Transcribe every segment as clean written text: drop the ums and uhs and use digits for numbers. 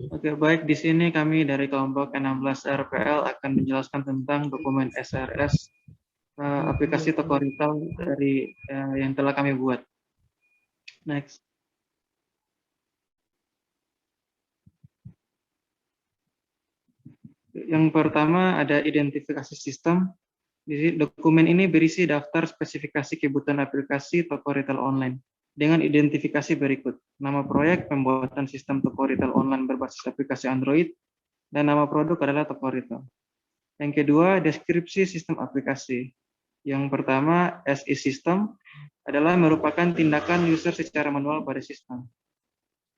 Oke, baik. Di sini kami dari kelompok 16 RPL akan menjelaskan tentang dokumen SRS aplikasi toko retail dari yang telah kami buat. Next. Yang pertama ada identifikasi sistem. Di dokumen ini berisi daftar spesifikasi kebutuhan aplikasi toko retail online dengan identifikasi berikut: nama proyek pembuatan sistem toko retail online berbasis aplikasi Android, dan nama produk adalah toko retail. Yang kedua, deskripsi sistem aplikasi. Yang pertama, SI system adalah merupakan tindakan user secara manual pada sistem.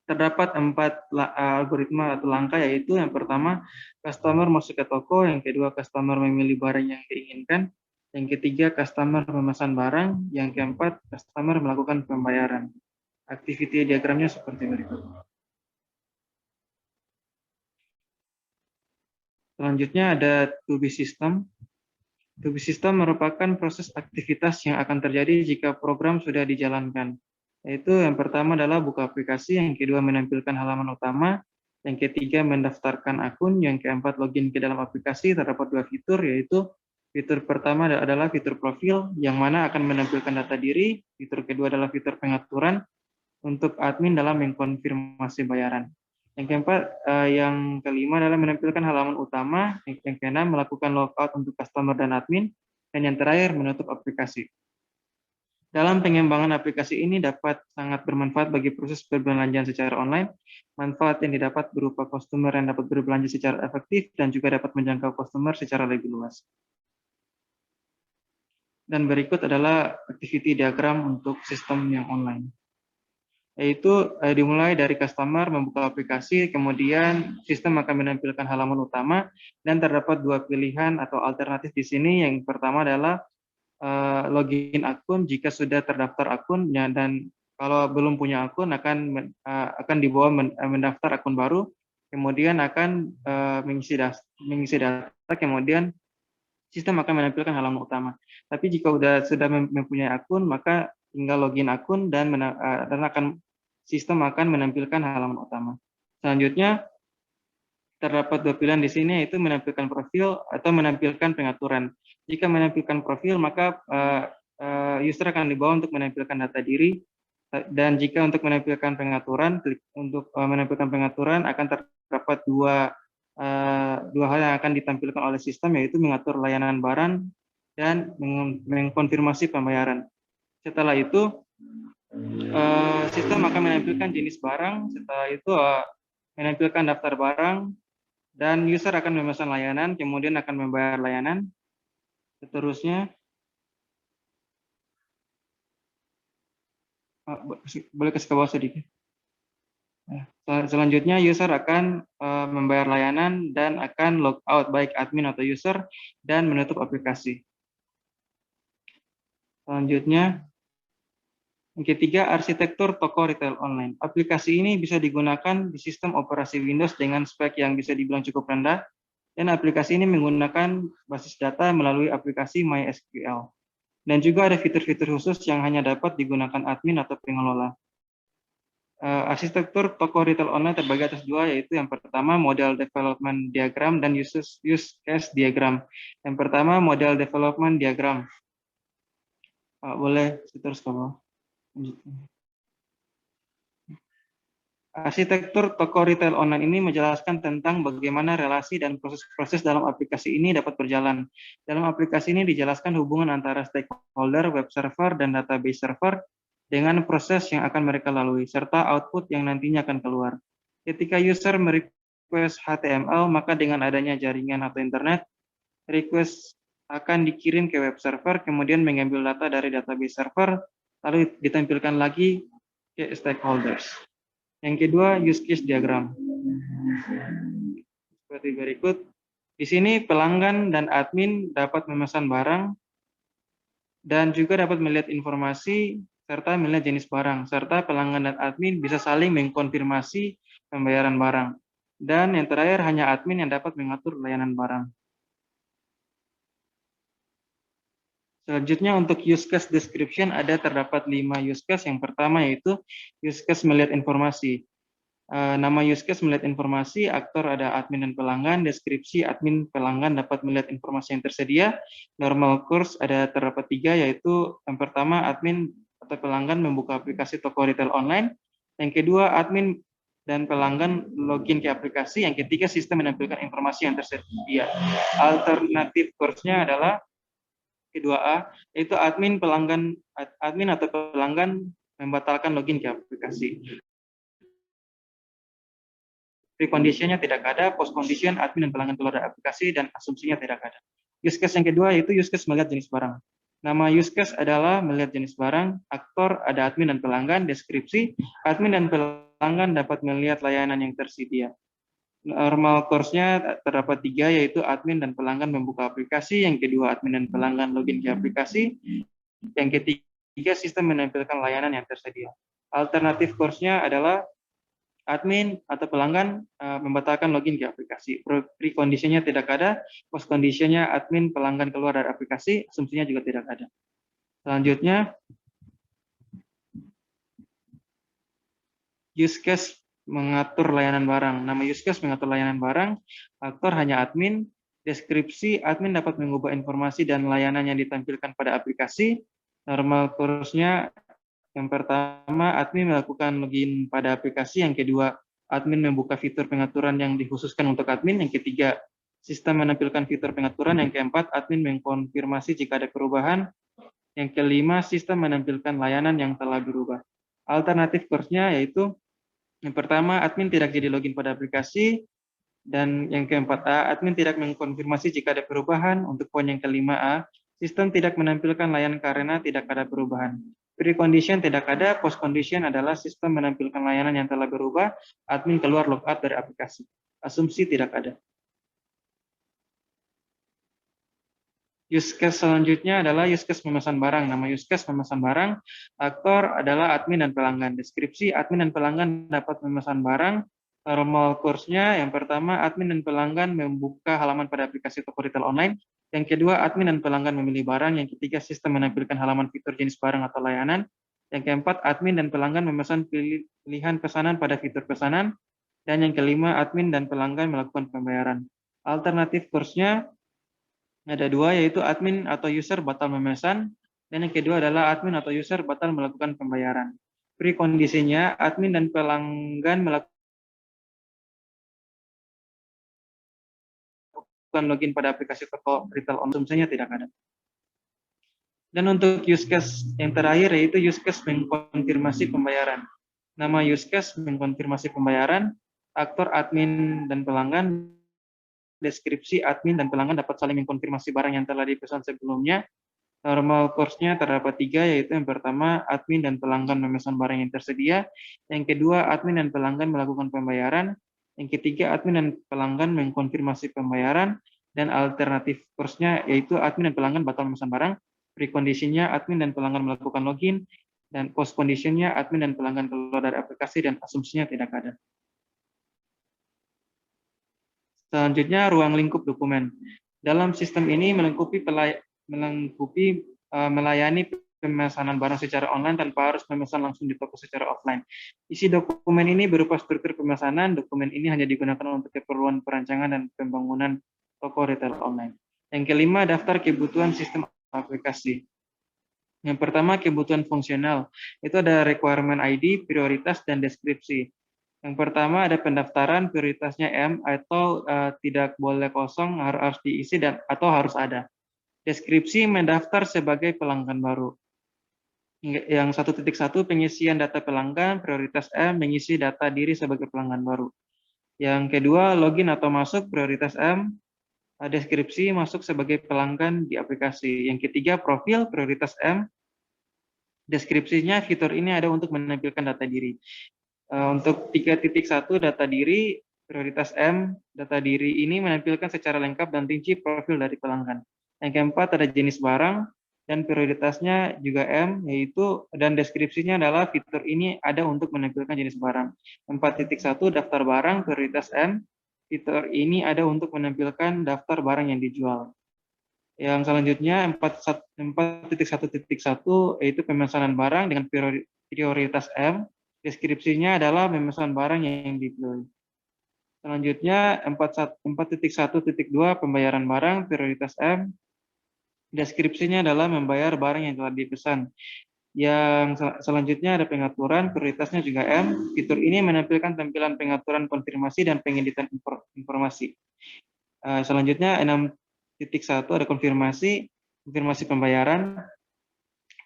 Terdapat 4 algoritma atau langkah, yaitu yang pertama, customer masuk ke toko, yang kedua, customer memilih barang yang diinginkan, yang ketiga, customer memesan barang, yang keempat, customer melakukan pembayaran. Activity diagramnya seperti berikut. Selanjutnya ada to be system. To be system merupakan proses aktivitas yang akan terjadi jika program sudah dijalankan. Yaitu yang pertama adalah buka aplikasi, yang kedua menampilkan halaman utama, yang ketiga mendaftarkan akun, yang keempat login ke dalam aplikasi. Terdapat 2 fitur, yaitu fitur pertama adalah fitur profil, yang mana akan menampilkan data diri. Fitur kedua adalah fitur pengaturan untuk admin dalam mengkonfirmasi bayaran. Yang keempat, yang kelima adalah menampilkan halaman utama. Yang keenam, melakukan logout untuk customer dan admin. Dan yang terakhir, menutup aplikasi. Dalam pengembangan aplikasi ini dapat sangat bermanfaat bagi proses perbelanjaan secara online. Manfaat yang didapat berupa customer yang dapat berbelanja secara efektif dan juga dapat menjangkau customer secara lebih luas. Dan berikut adalah activity diagram untuk sistem yang online. Yaitu dimulai dari customer membuka aplikasi, kemudian sistem akan menampilkan halaman utama, dan terdapat 2 pilihan atau alternatif di sini. Yang pertama adalah login akun jika sudah terdaftar akunnya, dan kalau belum punya akun akan dibawa mendaftar akun baru, kemudian akan mengisi data, kemudian sistem akan menampilkan halaman utama. Tapi jika sudah mempunyai akun, maka tinggal login akun dan sistem akan menampilkan halaman utama. Selanjutnya, terdapat 2 pilihan di sini, yaitu menampilkan profil atau menampilkan pengaturan. Jika menampilkan profil, maka user akan dibawa untuk menampilkan data diri, dan jika untuk menampilkan pengaturan, klik untuk menampilkan pengaturan, akan terdapat dua hal yang akan ditampilkan oleh sistem, yaitu mengatur layanan barang dan mengkonfirmasi pembayaran. Setelah itu, sistem akan menampilkan jenis barang, setelah itu menampilkan daftar barang, dan user akan memesan layanan, kemudian akan membayar layanan. Seterusnya, boleh kasih ke bawah sedikit. Selanjutnya, user akan membayar layanan dan akan log out, baik admin atau user, dan menutup aplikasi. Selanjutnya, yang ketiga, arsitektur toko retail online. Aplikasi ini bisa digunakan di sistem operasi Windows dengan spek yang bisa dibilang cukup rendah, dan aplikasi ini menggunakan basis data melalui aplikasi MySQL. Dan juga ada fitur-fitur khusus yang hanya dapat digunakan admin atau pengelola. Arsitektur toko retail online terbagi atas 2, yaitu yang pertama model development diagram dan use case diagram. Yang pertama model development diagram. Boleh terus kamu. Arsitektur toko retail online ini menjelaskan tentang bagaimana relasi dan proses-proses dalam aplikasi ini dapat berjalan. Dalam aplikasi ini dijelaskan hubungan antara stakeholder, web server, dan database server dengan proses yang akan mereka lalui, serta output yang nantinya akan keluar. Ketika user merequest HTML, maka dengan adanya jaringan atau internet, request akan dikirim ke web server, kemudian mengambil data dari database server, lalu ditampilkan lagi ke stakeholders. Yang kedua, use case diagram. Seperti berikut. Di sini pelanggan dan admin dapat memesan barang dan juga dapat melihat informasi serta melihat jenis barang, serta pelanggan dan admin bisa saling mengkonfirmasi pembayaran barang. Dan yang terakhir, hanya admin yang dapat mengatur layanan barang. Selanjutnya untuk use case description terdapat 5 use case. Yang pertama yaitu use case melihat informasi. Nama use case melihat informasi, aktor ada admin dan pelanggan, deskripsi admin pelanggan dapat melihat informasi yang tersedia, normal course ada terdapat 3, yaitu yang pertama admin atau pelanggan membuka aplikasi toko retail online, yang kedua admin dan pelanggan login ke aplikasi, yang ketiga sistem menampilkan informasi yang tersedia. Alternatif course-nya adalah kedua A, yaitu admin atau pelanggan membatalkan login ke aplikasi. Preconditionnya tidak ada, post condition admin dan pelanggan keluar dari aplikasi, dan asumsinya tidak ada. Use case yang kedua yaitu use case melihat jenis barang. Nama use case adalah melihat jenis barang, aktor ada admin dan pelanggan, deskripsi admin dan pelanggan dapat melihat layanan yang tersedia. Normal course-nya terdapat 3, yaitu admin dan pelanggan membuka aplikasi, yang kedua admin dan pelanggan login ke aplikasi, yang ketiga sistem menampilkan layanan yang tersedia. Alternatif course-nya adalah admin atau pelanggan membatalkan login ke aplikasi. Preconditionnya tidak ada, post conditionnya admin pelanggan keluar dari aplikasi, asumsinya juga tidak ada. Selanjutnya, use case mengatur layanan barang. Nama use case mengatur layanan barang, aktor hanya admin, deskripsi admin dapat mengubah informasi dan layanan yang ditampilkan pada aplikasi. Normal course-nya yang pertama, admin melakukan login pada aplikasi. Yang kedua, admin membuka fitur pengaturan yang dikhususkan untuk admin. Yang ketiga, sistem menampilkan fitur pengaturan. Yang keempat, admin mengkonfirmasi jika ada perubahan. Yang kelima, sistem menampilkan layanan yang telah berubah. Alternatif course-nya yaitu yang pertama, admin tidak jadi login pada aplikasi. Dan yang keempat A, admin tidak mengkonfirmasi jika ada perubahan. Untuk poin yang kelima A, sistem tidak menampilkan layanan karena tidak ada perubahan. Precondition tidak ada, post condition adalah sistem menampilkan layanan yang telah berubah, admin keluar logout dari aplikasi. Asumsi tidak ada. Use case selanjutnya adalah use case memesan barang. Nama use case memesan barang, aktor adalah admin dan pelanggan. Deskripsi admin dan pelanggan dapat memesan barang. Normal course-nya yang pertama, admin dan pelanggan membuka halaman pada aplikasi toko retail online. Yang kedua, admin dan pelanggan memilih barang. Yang ketiga, sistem menampilkan halaman fitur jenis barang atau layanan. Yang keempat, admin dan pelanggan memesan pilihan pesanan pada fitur pesanan. Dan yang kelima, admin dan pelanggan melakukan pembayaran. Alternatif course-nya ada 2, yaitu admin atau user batal memesan, dan yang kedua adalah admin atau user batal melakukan pembayaran. Prekondisinya, admin dan pelanggan melakukan login pada aplikasi toko retail online, asumsinya tidak ada. Dan untuk use case yang terakhir yaitu use case mengkonfirmasi pembayaran. Nama use case mengkonfirmasi pembayaran, aktor admin dan pelanggan, deskripsi admin dan pelanggan dapat saling mengkonfirmasi barang yang telah dipesan sebelumnya. Normal course-nya terdapat 3, yaitu yang pertama, admin dan pelanggan memesan barang yang tersedia. Yang kedua, admin dan pelanggan melakukan pembayaran. Yang ketiga, admin dan pelanggan mengkonfirmasi pembayaran. Dan alternatif course-nya yaitu admin dan pelanggan batal memesan barang. Precondition-nya admin dan pelanggan melakukan login. Dan post condition-nya admin dan pelanggan keluar dari aplikasi, dan asumsinya tidak ada. Selanjutnya, ruang lingkup dokumen. Dalam sistem ini melayani pemesanan barang secara online tanpa harus memesan langsung di toko secara offline. Isi dokumen ini berupa struktur pemesanan. Dokumen ini hanya digunakan untuk keperluan perancangan dan pembangunan toko retail online. Yang kelima, daftar kebutuhan sistem aplikasi. Yang pertama, kebutuhan fungsional. Itu ada requirement ID, prioritas, dan deskripsi. Yang pertama ada pendaftaran, prioritasnya M, atau tidak boleh kosong, harus diisi dan atau harus ada. Deskripsi mendaftar sebagai pelanggan baru. Yang 1.1 pengisian data pelanggan, prioritas M mengisi data diri sebagai pelanggan baru. Yang kedua login atau masuk, prioritas M, deskripsi masuk sebagai pelanggan di aplikasi. Yang ketiga profil, prioritas M, deskripsinya fitur ini ada untuk menampilkan data diri. Untuk 3.1 data diri, prioritas M, data diri ini menampilkan secara lengkap dan rinci profil dari pelanggan. Yang keempat ada jenis barang, dan prioritasnya juga M, yaitu dan deskripsinya adalah fitur ini ada untuk menampilkan jenis barang. 4.1 daftar barang, prioritas M, fitur ini ada untuk menampilkan daftar barang yang dijual. Yang selanjutnya 4.1.1 yaitu pemesanan barang dengan prioritas M. Deskripsinya adalah memesan barang yang dibeli. Selanjutnya 4.1.2 pembayaran barang prioritas M. Deskripsinya adalah membayar barang yang telah dipesan. Yang selanjutnya ada pengaturan, prioritasnya juga M. Fitur ini menampilkan tampilan pengaturan konfirmasi dan pengeditan informasi. Selanjutnya 6.1 ada konfirmasi pembayaran.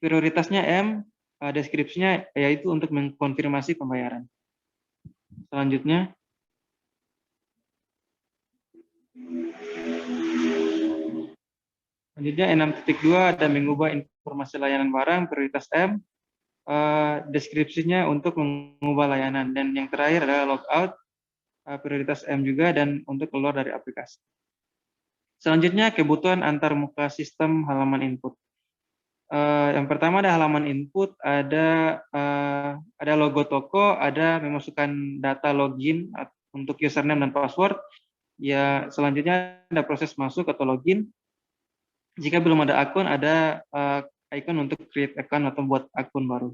Prioritasnya M, deskripsinya yaitu untuk mengkonfirmasi pembayaran. Selanjutnya Selanjutnya 6.2 ada mengubah informasi layanan barang, prioritas M, deskripsinya untuk mengubah layanan. Dan yang terakhir adalah logout, prioritas M juga, dan untuk keluar dari aplikasi. Selanjutnya kebutuhan antarmuka sistem halaman input. Yang pertama ada halaman input, ada logo toko, ada memasukkan data login untuk username dan password. Ya, selanjutnya ada proses masuk atau login. Jika belum ada akun, ada icon untuk create account atau buat akun baru.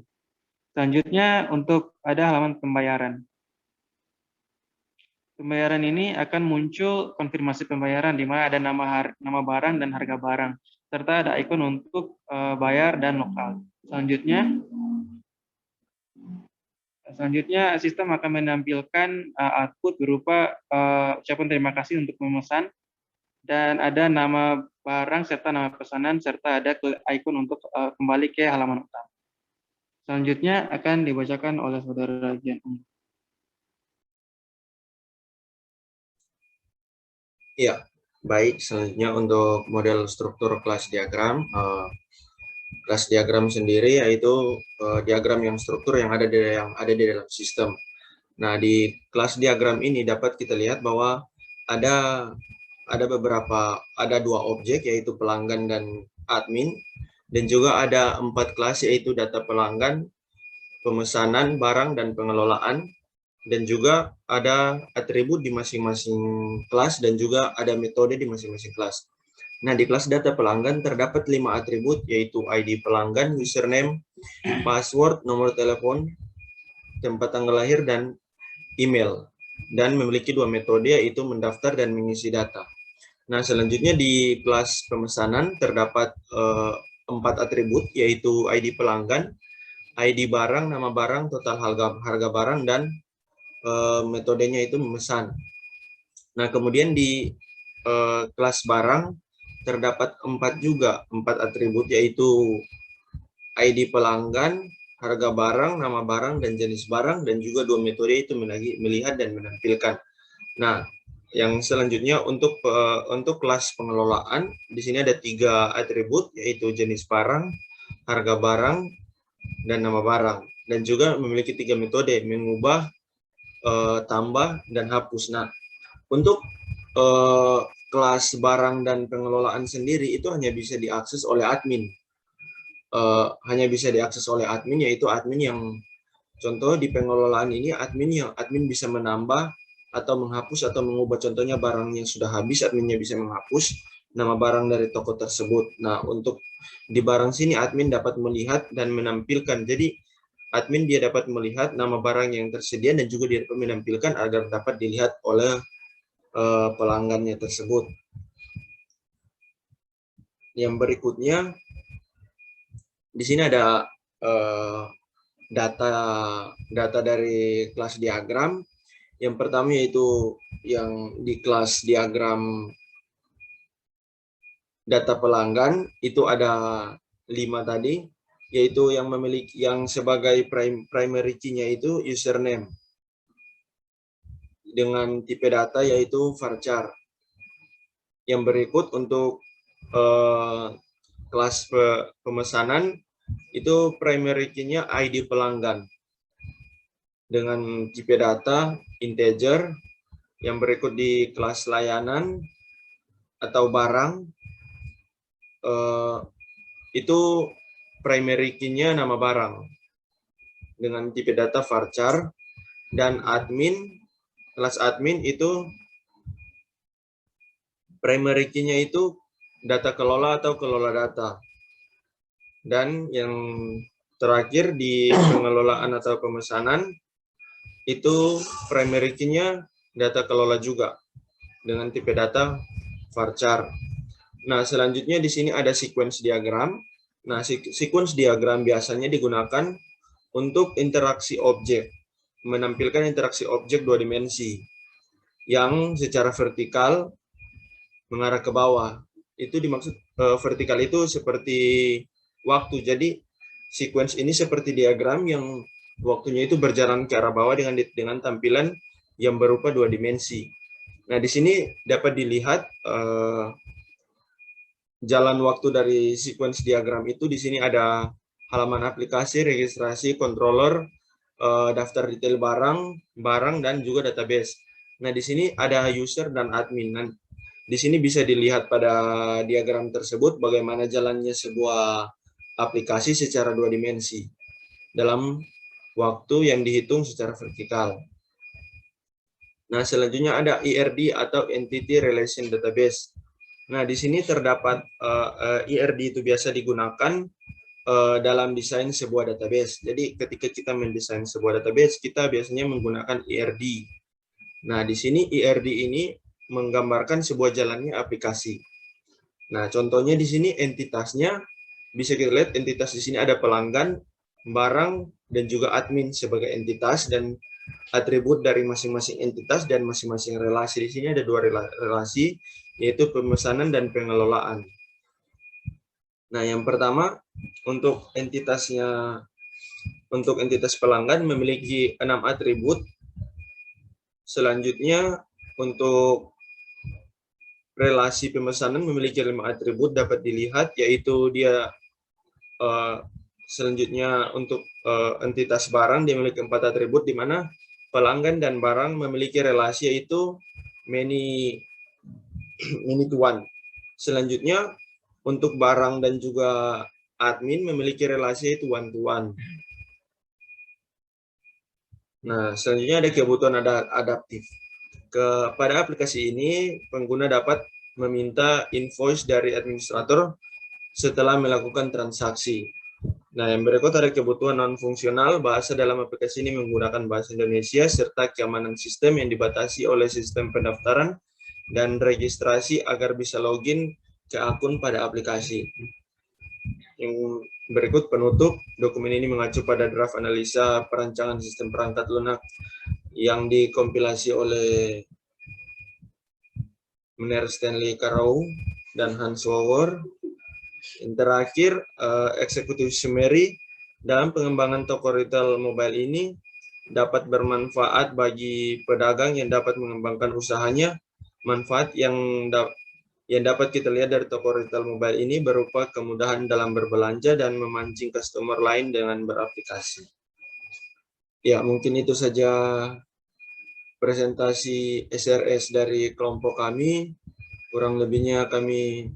Selanjutnya untuk ada halaman pembayaran. Pembayaran ini akan muncul konfirmasi pembayaran di mana ada nama barang dan harga barang, serta ada icon untuk bayar dan lokal. Selanjutnya sistem akan menampilkan output berupa ucapan terima kasih untuk memesan, dan ada nama barang serta nama pesanan, serta ada icon untuk kembali ke halaman utama. Selanjutnya akan dibacakan oleh saudara Gian. Ya, baik. Selanjutnya untuk model struktur kelas diagram. Kelas diagram sendiri yaitu diagram yang struktur yang ada di dalam sistem. Nah, di kelas diagram ini dapat kita lihat bahwa ada dua objek yaitu pelanggan dan admin, dan juga ada 4 kelas yaitu data pelanggan, pemesanan barang dan pengelolaan, dan juga ada atribut di masing-masing kelas dan juga ada metode di masing-masing kelas. Nah, di kelas data pelanggan terdapat 5 atribut yaitu ID pelanggan, username, password, nomor telepon, tempat tanggal lahir, dan email. Dan memiliki 2 metode yaitu mendaftar dan mengisi data. Nah, selanjutnya di kelas pemesanan terdapat 4 atribut yaitu ID pelanggan, ID barang, nama barang, total harga barang, dan metodenya itu memesan. Nah, kemudian di kelas barang terdapat 4 atribut yaitu ID pelanggan, harga barang, nama barang, dan jenis barang, dan juga 2 metode itu melihat dan menampilkan. Nah, yang selanjutnya untuk kelas pengelolaan di sini ada 3 atribut yaitu jenis barang, harga barang, dan nama barang, dan juga memiliki 3 metode mengubah, tambah, dan hapus. Nah, untuk kelas barang dan pengelolaan sendiri itu hanya bisa diakses oleh admin. Yaitu admin yang contoh di pengelolaan ini admin bisa menambah atau menghapus atau mengubah, contohnya barang yang sudah habis adminnya bisa menghapus nama barang dari toko tersebut. Nah, untuk di barang sini admin dapat melihat dan menampilkan. Jadi admin dia dapat melihat nama barang yang tersedia dan juga dia dapat menampilkan agar dapat dilihat oleh pelanggannya tersebut. Yang berikutnya di sini ada data dari kelas diagram. Yang pertama yaitu yang di kelas diagram data pelanggan itu ada 5 tadi, yaitu yang sebagai primary key-nya itu username dengan tipe data yaitu varchar. Yang berikut untuk kelas pemesanan itu primary key-nya ID pelanggan dengan tipe data integer. Yang berikut di kelas layanan atau barang itu primary key-nya nama barang dengan tipe data varchar, dan kelas admin itu primary key-nya itu data kelola atau kelola data. Dan yang Terakhir di pengelolaan atau pemesanan, itu primary key-nya data kelola juga dengan tipe data varchar. Nah, selanjutnya di sini ada sequence diagram. Nah, sequence diagram biasanya digunakan untuk interaksi objek, menampilkan interaksi objek dua dimensi yang secara vertikal mengarah ke bawah. Itu dimaksud vertikal itu seperti waktu. Jadi sequence ini seperti diagram yang waktunya itu berjalan ke arah bawah dengan tampilan yang berupa dua dimensi. Nah, di sini dapat dilihat jalan waktu dari sequence diagram itu. Di sini ada halaman aplikasi, registrasi, controller, daftar detail barang, dan juga database. Nah, di sini ada user dan admin. Nah, di sini bisa dilihat pada diagram tersebut bagaimana jalannya sebuah aplikasi secara dua dimensi dalam waktu yang dihitung secara vertikal. Nah, selanjutnya ada ERD atau Entity Relation Database. Nah, di sini terdapat ERD itu biasa digunakan dalam desain sebuah database. Jadi, ketika kita mendesain sebuah database, kita biasanya menggunakan ERD. Nah, di sini ERD ini menggambarkan sebuah jalannya aplikasi. Nah, contohnya di sini entitasnya, bisa kita lihat entitas di sini ada pelanggan, barang, dan juga admin sebagai entitas, dan atribut dari masing-masing entitas dan masing-masing relasi. Di sini ada dua relasi, yaitu pemesanan dan pengelolaan. Nah, yang pertama, untuk entitas pelanggan memiliki 6 atribut. Selanjutnya, untuk relasi pemesanan memiliki 5 atribut dapat dilihat, yaitu dia selanjutnya untuk entitas barang dia memiliki 4 atribut, di mana pelanggan dan barang memiliki relasi yaitu many to one. Selanjutnya untuk barang dan juga admin memiliki relasi yaitu one to one. Nah, selanjutnya ada kebutuhan adaptif. Pada aplikasi ini, pengguna dapat meminta invoice dari administrator setelah melakukan transaksi. Nah, yang berikut ada kebutuhan non-fungsional. Bahasa dalam aplikasi ini menggunakan bahasa Indonesia, serta keamanan sistem yang dibatasi oleh sistem pendaftaran dan registrasi agar bisa login ke akun pada aplikasi. Yang berikut penutup, dokumen ini mengacu pada draft analisa perancangan sistem perangkat lunak yang dikompilasi oleh Mner Stanley Carrow dan Hans Wauer. Yang terakhir, executive summary dalam pengembangan toko retail mobile ini dapat bermanfaat bagi pedagang yang dapat mengembangkan usahanya. Manfaat yang dapat kita lihat dari toko retail mobile ini berupa kemudahan dalam berbelanja dan memancing customer lain dengan beraplikasi. Ya, mungkin itu saja presentasi SRS dari kelompok kami. Kurang lebihnya kami